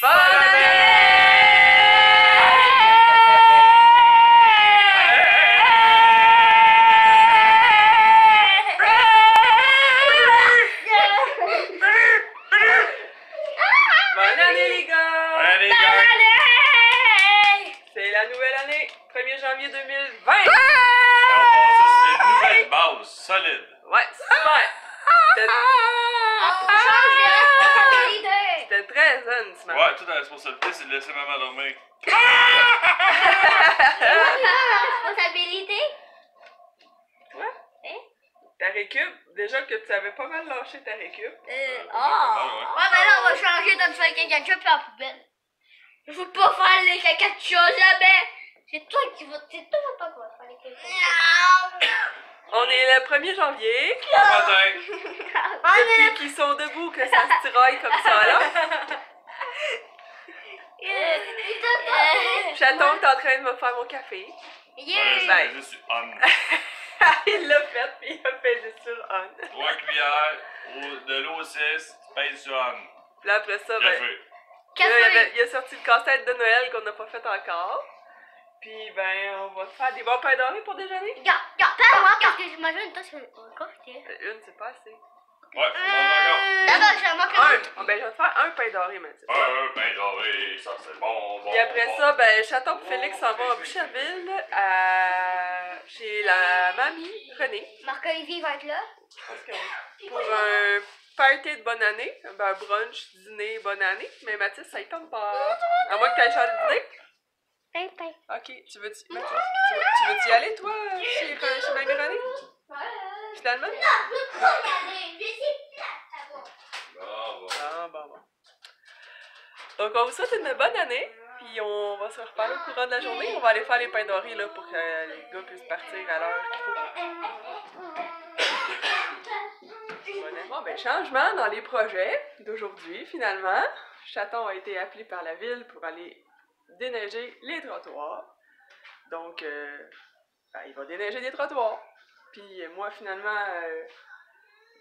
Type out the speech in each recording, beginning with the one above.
Bonne année! Bonne année les gars! Bonne année, Bonne gang! année! C'est la nouvelle année, 1er janvier 2020! Et on passe ça sur des nouvelles bases solides. Ouais, super! C'était très zen ce matin. Ouais, toute la responsabilité, c'est de laisser maman dormir. Responsabilité? Quoi? Ta récup, déjà que tu avais pas mal lâché ta récup. Ouais, ouais. mais là, on va changer dans le caca de chat en poubelle. Je veux pas faire les caca de chat jamais. C'est toi qui va faire les caca de chat. On est le 1er janvier. Bon matin. Depuis qu'ils sont debout, que ça se tiraille comme ça là. Chaton est en train de me faire mon café. Voilà, je suis on. Il l'a fait, puis il a pesé sur on. 3 cuillères de l'eau 6, tu pèses sur on. Puis là, après ça, ben, Café. il a sorti le casse-tête de Noël qu'on n'a pas fait encore. Puis ben, on va te faire des bons pains dorés pour déjeuner. Parle-moi parce que j'imagine toi c'est encore. Une, c'est pas assez. Ouais, on D'abord, je manque Un! Ben, je vais te faire un pain doré, Mathis. un pain doré, ça c'est bon. Puis après ça, ben, Chaton et Félix s'en vont à Boucherville, chez la mamie Renée. Marc-Olivier va être là. Je pense que oui. Pour un party de bonne année, ben, brunch, dîner, bonne année. Mais Mathis, ça y tente pas. À moins que tu ailles changer d'idée. Pain. Ok, tu veux-tu y aller, toi, chez mamie Renée? Finalement? Ah, bon. Donc, on vous souhaite une bonne année. Puis, on va se reparler au courant de la journée. On va aller faire les pains dorés là, pour que les gars puissent partir à l'heure qu'il faut. Bon, ben, changement dans les projets d'aujourd'hui, finalement. Chaton a été appelé par la ville pour aller déneiger les trottoirs. Donc, ben, il va déneiger des trottoirs. Puis, moi, finalement,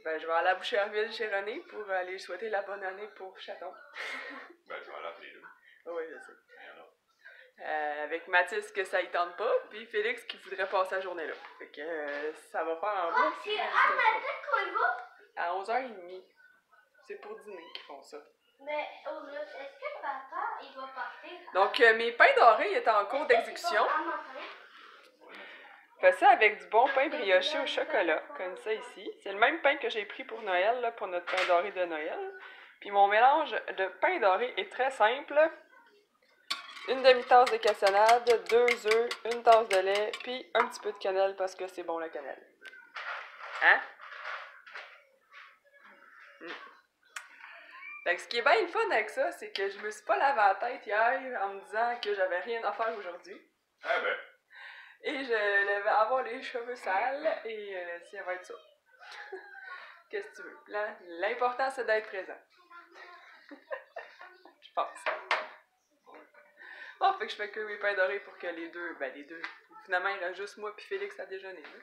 ben, je vais aller à Boucherville chez René pour aller souhaiter la bonne année pour Chaton. Ben, je vais l'appeler là. Oui, je sais. Avec Mathis que ça y tente pas, puis Félix qui voudrait passer la journée là. Fait que ça va faire un bon. C'est à matin qu'on y va? À 11h30. C'est pour dîner qu'ils font ça. Mais est-ce que papa il va partir? Donc mes pains dorés étaient en cours d'exécution. Je fais ça avec du bon pain brioché au chocolat, comme ça ici. C'est le même pain que j'ai pris pour Noël, là, pour notre pain doré de Noël. Puis mon mélange de pain doré est très simple. Une demi-tasse de cassonade, 2 œufs, une tasse de lait, puis un petit peu de cannelle parce que c'est bon la cannelle. Hein? Fait que ce qui est bien le fun avec ça, c'est que je me suis pas lavé la tête hier en me disant que j'avais rien à faire aujourd'hui. Ah ben. Et je devais avoir les cheveux sales et ça va être ça. Qu'est-ce que tu veux? L'important c'est d'être présent. Je pense. Bon, fait que je fais que mes pains dorés pour que les deux. Finalement, il reste juste moi puis Félix à déjeuner. Hein?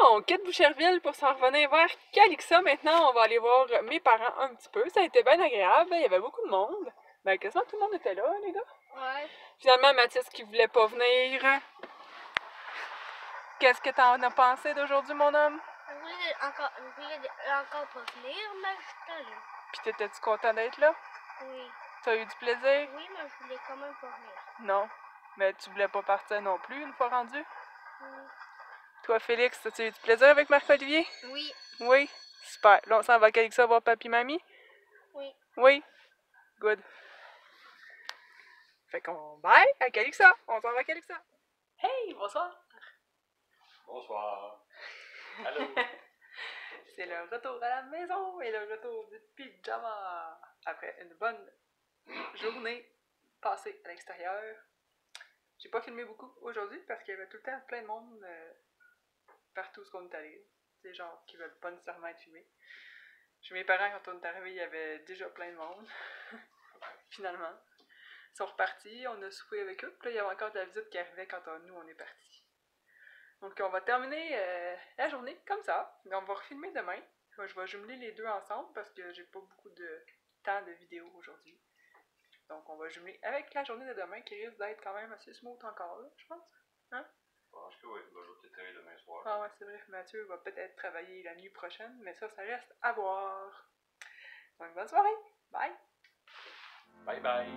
On quitte Boucherville pour s'en revenir vers Calixa. Maintenant, on va aller voir mes parents un petit peu. Ça a été bien agréable. Il y avait beaucoup de monde. Ben, quasiment tout le monde était là, les gars. Ouais. Finalement, Mathis qui voulait pas venir. Qu'est-ce que t'en as pensé d'aujourd'hui, mon homme? Je voulais encore pas venir, mais je suis là. Puis t'étais-tu content d'être là? Oui. T'as eu du plaisir? Oui, mais je voulais quand même pas venir. Non. Mais tu voulais pas partir non plus une fois rendu? Oui. Toi, Félix, as-tu eu du plaisir avec Marc-Olivier? Oui. Oui? Super. Là, on s'en va à Calixa voir papi mamie? Oui. Oui? Good. Fait qu'on bye à Calixa. On s'en va à Calixa. Hey, bonsoir. Bonsoir. Allô. C'est c'est le retour à la maison et le retour du pyjama après une bonne journée passée à l'extérieur. J'ai pas filmé beaucoup aujourd'hui parce qu'il y avait tout le temps plein de monde partout où on est allé. Des gens qui veulent pas nécessairement être filmés. Chez mes parents, quand on est arrivé, il y avait déjà plein de monde. Finalement. Ils sont repartis, on a soupé avec eux. Puis là, il y avait encore de la visite qui arrivait quand nous, on est partis. Donc, on va terminer la journée comme ça. On va refilmer demain. Je vais jumeler les deux ensemble parce que j'ai pas beaucoup de temps de vidéo aujourd'hui. Donc, on va jumeler avec la journée de demain qui risque d'être quand même assez smooth encore, là, je pense. Hein? Je pense que oui, je vais peut-être travailler demain soir. Ah ouais, c'est vrai, Mathieu va peut-être travailler la nuit prochaine, mais ça reste à voir. Donc, bonne soirée! Bye! Bye bye!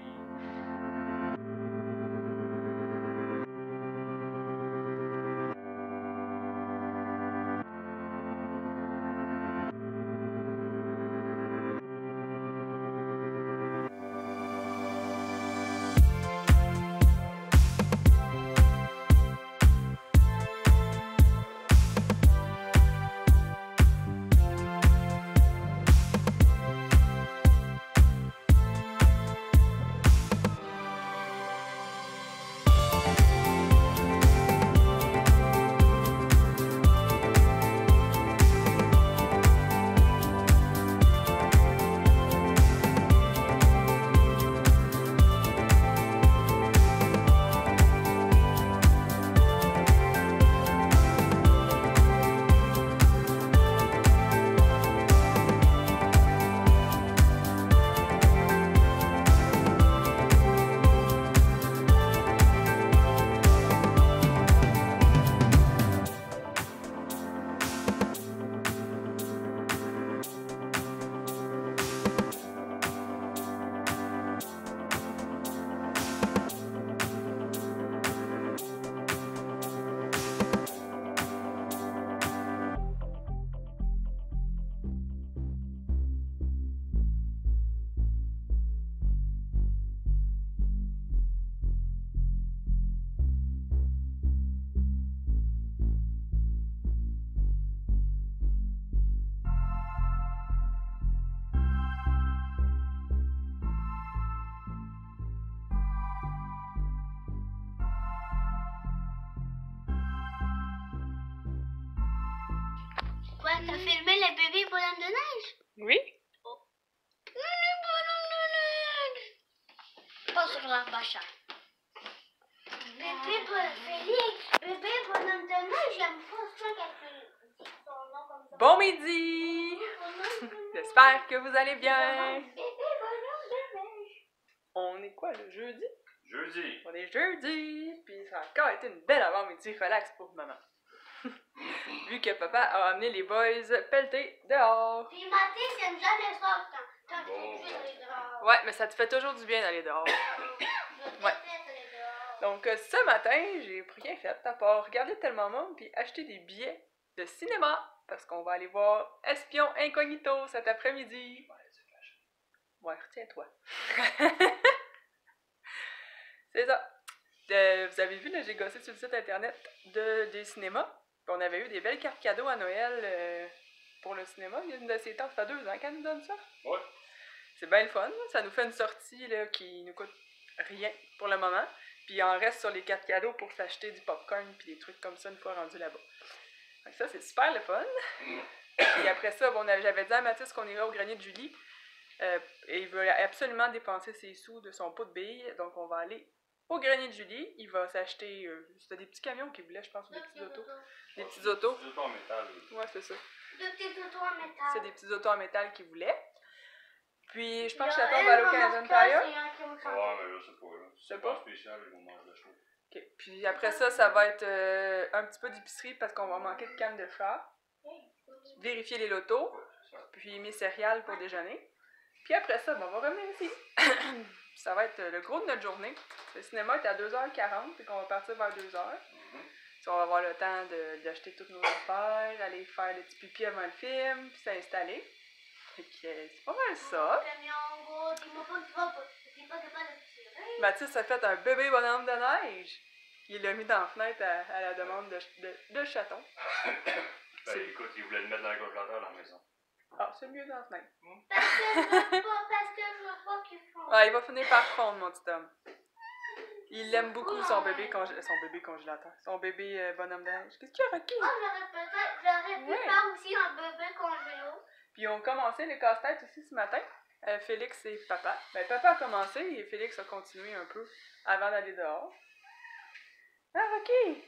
Ouais, t'as filmé les bébés bonhommes de neige? Oui? Les bonhommes de neige! Pas sur la bâche. Bébé bonhomme de neige, j'aime pas ça quand tu dis son nom comme ça. Bon midi! J'espère que vous allez bien! Bébé bonhomme de neige. On est quoi, le jeudi? Jeudi! On est jeudi, puis ça a encore été une belle avant-midi relax pour maman. Vu que papa a amené les boys pelletés dehors. Puis Mathis, j'aime jamais ça quand tu Bon, es aller dehors. Ouais, mais ça te fait toujours du bien d'aller dehors. Je Ouais. déteste aller dehors. Donc ce matin, j'ai rien fait à part regarder tellement monde puis acheter des billets de cinéma parce qu'on va aller voir Espion Incognito cet après-midi. Ouais, retiens-toi. C'est ça. Vous avez vu, là, j'ai gossé sur le site internet des cinémas. Puis on avait eu des belles cartes cadeaux à Noël pour le cinéma. Il y a une de ces temps, ça fait 2 ans qu'elle nous donne ça. Ouais. C'est bien le fun. Ça nous fait une sortie là, qui nous coûte rien pour le moment. Puis il en reste sur les cartes cadeaux pour s'acheter du popcorn puis des trucs comme ça une fois rendu là-bas. Donc ça, c'est super le fun. Et après ça, bon, j'avais dit à Mathis qu'on irait au grenier de Julie. Et il veut absolument dépenser ses sous de son pot de billes. Donc on va aller au grenier de Julie. Il va s'acheter c'était des petits camions qu'il voulait, je pense, ou des petits autos. Des petits autos. Des autos en métal. Ouais, c'est ça. Deux petits autos en métal. C'est des petits autos en métal qu'il voulait. Puis je pense que j'attends va aller au Canadian Tire. Ouais, mais je sais pas. Là. Je sais C'est pas. pas spécial, ils vont manger chaud. Ok. Puis après ça, ça va être un petit peu d'épicerie parce qu'on va manquer de canne de frère. Vérifier les lotos. Ouais, c'est ça. Puis mes céréales pour déjeuner. Puis après ça, ben, on va revenir ici. Ça va être le gros de notre journée. Le cinéma est à 2h40, puis qu'on va partir vers 2h. Puis on va avoir le temps d'acheter toutes nos affaires, aller faire le petit pipi avant le film, puis s'installer. Et puis c'est pas mal ça. Mathis a fait un bébé bonhomme de neige. Il l'a mis dans la fenêtre à la demande de chaton. Ben écoute, ils voulaient le mettre dans le congélateur dans la maison. c'est mieux dans la fenêtre. Parce que je veux pas qu'ils font. Ouais, il va finir par fondre, mon petit homme. Il aime beaucoup son bébé congélateur. Son bébé bonhomme de neige. Qu'est-ce qu'il y a, Rocky? Moi, j'aurais pu Ouais. faire aussi un bébé congélo. Puis ils ont commencé les casse-têtes aussi ce matin. Félix et papa. Ben, papa a commencé et Félix a continué un peu avant d'aller dehors. Ah, Rocky!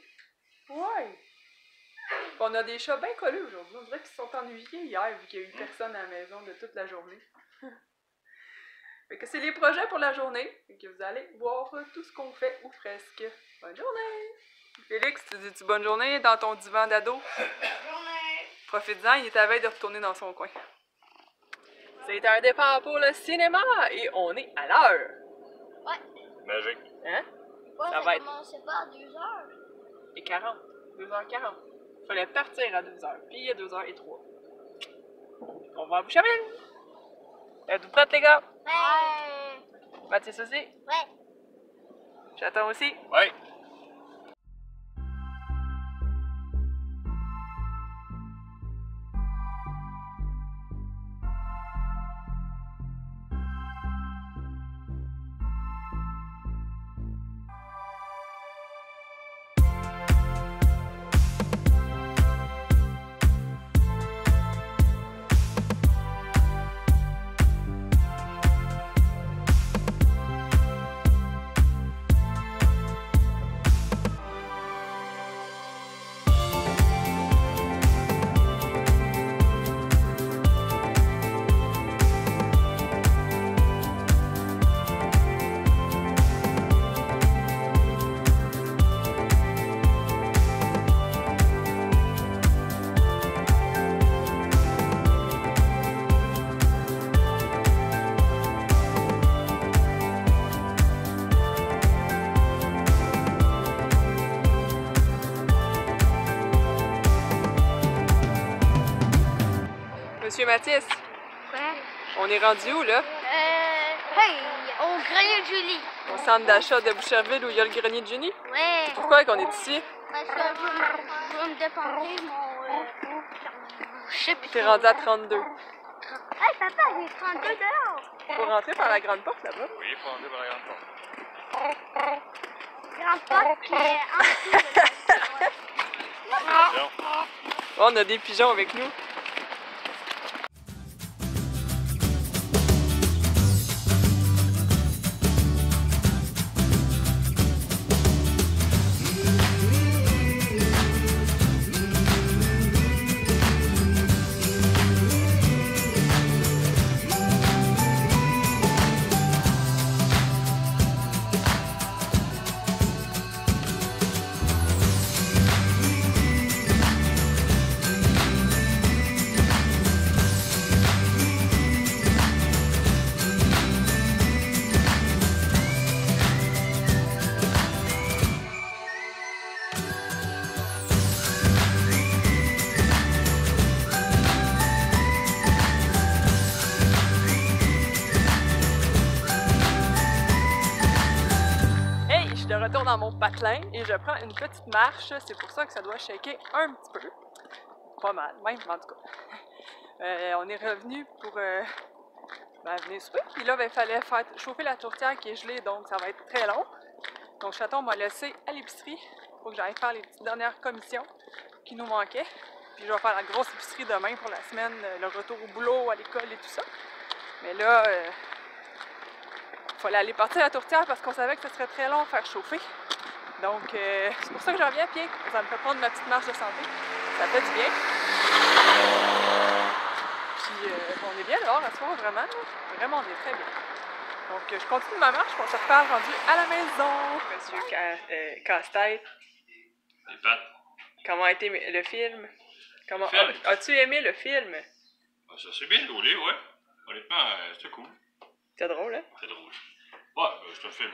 Ouais! Puis on a des chats bien collés aujourd'hui. On dirait qu'ils se sont ennuyés hier vu qu'il n'y a eu personne à la maison de toute la journée. Fait que c'est les projets pour la journée. Fait que vous allez voir tout ce qu'on fait ou presque. Bonne journée! Félix, tu dis-tu bonne journée dans ton divan d'ado? Journée. Profites-en, il est à veille de retourner dans son coin. C'est un départ pour le cinéma et on est à l'heure. Magique. Hein? Ouais, Ça va être- commençait pas à 2h. Et 40. 2h40. Il fallait partir à 2h. Puis il y a 2h03. On va à Boucherville. Êtes-vous prêtes, les gars? Ouais. Mathis aussi? Ouais. J'attends aussi. Ouais. Monsieur Mathis, Ouais. on est rendu où, là? Hey, au grenier de Julie. Au centre d'achat de Boucherville où il y a le grenier de Junie? Ouais. Pourquoi qu'on est ici? Parce que je veux me dépenser mon. Je sais plus. T'es rendu à 32. Hey, papa, j'ai 32 $. Faut rentrer par la grande porte, là-bas. Oui, faut entrer par la grande porte. Grande porte qui est en dessous de la. Non. Oh, on a des pigeons avec nous. De retour dans mon patelin et je prends une petite marche. C'est pour ça que ça doit shaker un petit peu. Pas mal, même en tout cas. On est revenu pour venir souper. Puis là, il fallait faire chauffer la tourtière qui est gelée, donc ça va être très long. Donc Chaton m'a laissé à l'épicerie pour que j'aille faire les petites dernières commissions qui nous manquaient. Puis je vais faire la grosse épicerie demain pour la semaine, le retour au boulot, à l'école et tout ça. Mais là, il fallait aller partir la tourtière parce qu'on savait que ce serait très long à faire chauffer. Donc, c'est pour ça que je reviens à pied. Ça me fait prendre ma petite marche de santé. Ça fait du bien. Puis, on est bien dehors à ce soir, vraiment. Là. Vraiment, on est très bien. Donc, je continue ma marche. On se reparle rendu à la maison. Monsieur Casse-Tête, Les pattes. comment a été le film? Comment Film. as-tu aimé le film? Ah, ça s'est bien roulé, ouais. Honnêtement, c'était cool. C'est drôle, hein? C'est drôle. Ouais, c'est un film.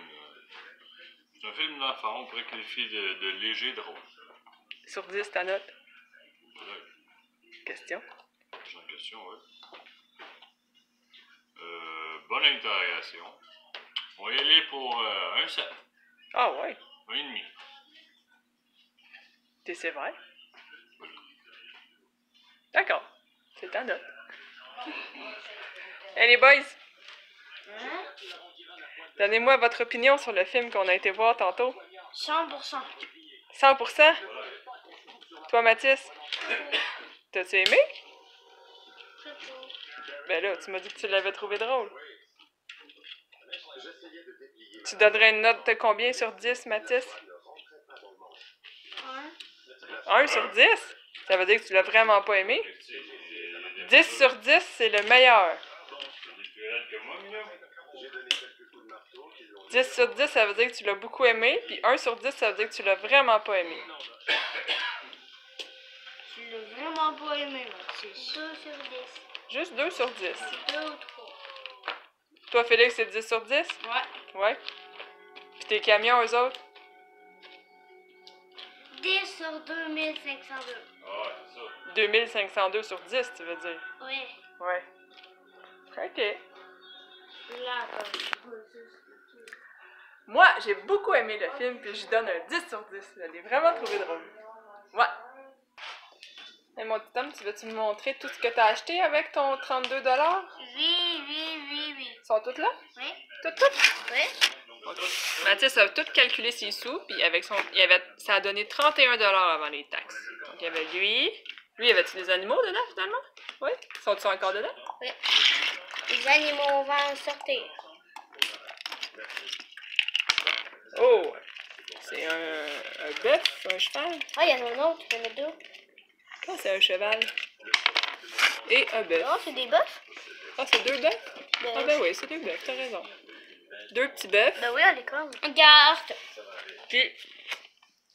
C'est un film d'enfant, on pourrait qualifier de léger drôle. Sur 10, ta note? Voilà. Question. J'ai une question, ouais. Bonne interrogation. On va y aller pour un 7. Ah ouais? Un et demi. T'es sévère? Voilà. D'accord. C'est ta note. Hey les boys, Hein? donnez-moi votre opinion sur le film qu'on a été voir tantôt. 100%. 100%? Toi, Mathis? T'as-tu aimé? Ben là, tu m'as dit que tu l'avais trouvé drôle. Tu donnerais une note de combien sur 10, Mathis? 1 sur 10? Ça veut dire que tu l'as vraiment pas aimé? 10 sur 10, c'est le meilleur. 10 sur 10, ça veut dire que tu l'as beaucoup aimé, puis 1 sur 10, ça veut dire que tu l'as vraiment pas aimé. Tu l'as vraiment pas aimé, Mathis. 2 sur 10. Juste 2 sur 10. 2 ou 3. Toi, Félix, c'est 10 sur 10? Ouais. Ouais. Puis tes camions, eux autres? 10 sur 2502. Ah, c'est ça. 2502 sur 10, tu veux dire? Oui. Ouais. OK. Là, Moi, j'ai beaucoup aimé le film, puis je donne un 10 sur 10. Je l'ai vraiment trouvé drôle. Ouais. Hey, mon petit homme, tu veux-tu me montrer tout ce que t'as acheté avec ton 32 $? Oui. Ils sont toutes là? Oui. Toutes? Oui. Mathis a tout calculé ses sous, puis avec ça a donné 31 $ avant les taxes. Donc, il y avait lui. Lui, y avait-tu des animaux dedans, finalement? Oui? Sont-ils encore dedans? Oui. Les animaux vont en sortir. Oh! C'est un bœuf, un cheval? Ah, il y en a un autre, il y en a 2. Ah, c'est un cheval. Et un bœuf. Non, c'est des bœufs. Ah, c'est 2 bœufs? Ah, ben oui, c'est 2 bœufs, t'as raison. 2 petits bœufs. Ben oui, à l'école. Regarde. Puis,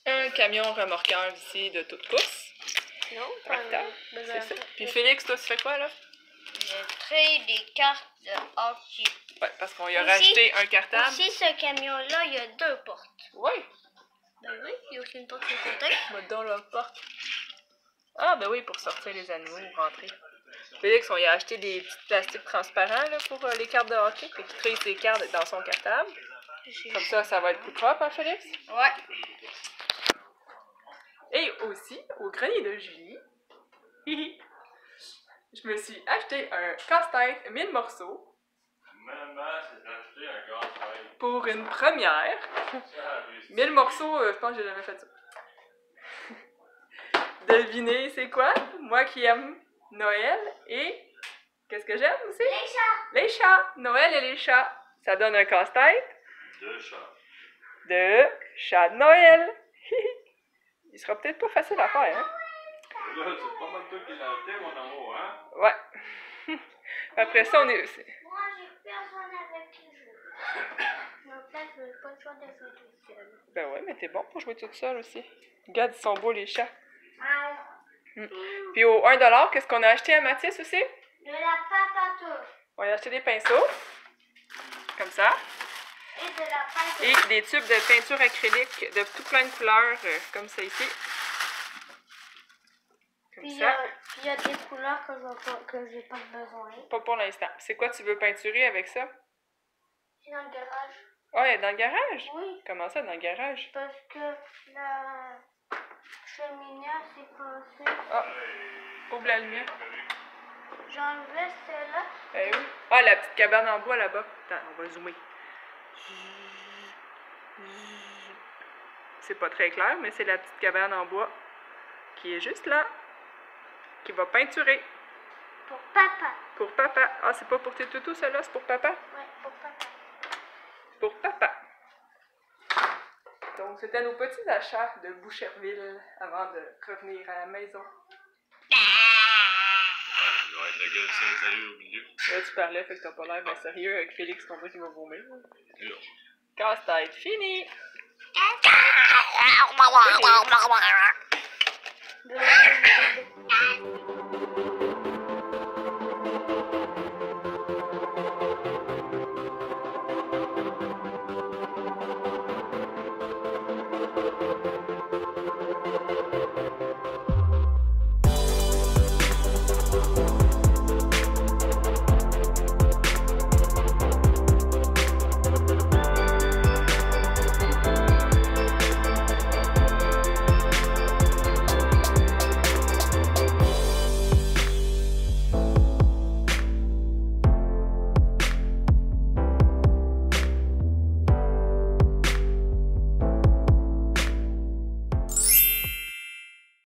un camion remorqueur ici de toute course. Non, Tracteur. pas C'est ça. Puis Félix, toi, tu fais quoi, là? J'ai pris des cartes de hockey. Ouais, parce qu'on y a Aussi- racheté un cartable. Aussi, ce camion-là, il y a 2 portes. Oui. Ben oui, il y a aussi une porte sur le côté. M'a dans la porte. Ah, ben oui, pour sortir les animaux ou rentrer. Félix, on y a acheté des petits plastiques transparents là, pour les cartes de hockey. Fait qu'il trie ses cartes dans son cartable. Comme ça va être plus propre, hein, Félix? Ouais. Et aussi, au grenier de Julie, je me suis acheté un casse-tête 1000 morceaux Maman s'est acheté un casse-tête. pour une première. 1000 morceaux, je pense que j'ai jamais fait ça. Devinez, c'est quoi? Moi qui aime Noël et... Qu'est-ce que j'aime aussi? Les chats. Les chats! Noël et les chats. Ça donne un casse-tête 2 chats. de chat de Noël. Il sera peut-être pas facile à faire, hein? Là, c'est pas mal toi qui l'as acheté, mon amour, hein? Ouais. Après ça, on est... Moi, j'ai personne avec qui jouer. Donc là, je veux pas le choix de jouer tout seul. Ben ouais, mais t'es bon pour jouer toute seule aussi. Regarde, ils sont beaux les chats. Puis au 1 $, qu'est-ce qu'on a acheté à Mathis aussi? De la pâte à tout. On a acheté des pinceaux. Comme ça. Et de la pâte Et des tubes de peinture acrylique de tout plein de couleurs, comme ça ici. Comme Puis ça. il y a des couleurs que j'ai pas besoin. Pas pour l'instant. C'est quoi tu veux peinturer avec ça? C'est dans le garage. Ah, elle est dans le garage? Oui, Comment ça, dans le garage? parce que la cheminée s'est cassée. Ah, ouvre la lumière. J'enlevais celle-là. Eh oui. Ah, la petite cabane en bois là-bas. Attends, on va zoomer. C'est pas très clair, mais c'est la petite cabane en bois qui est juste là. Qui va peinturer. Pour papa. Pour papa. Ah, c'est pas pour tes toutous, celle-là, c'est pour papa? Ouais, pour papa. Pour papa. Donc, c'était nos petits achats de Boucherville avant de revenir à la maison. Il va être la gueule sérieux au milieu. Là, tu parlais, fait que t'as pas l'air bien sérieux avec Félix, ton truc qui va vomir. Là. Casse-tête fini! De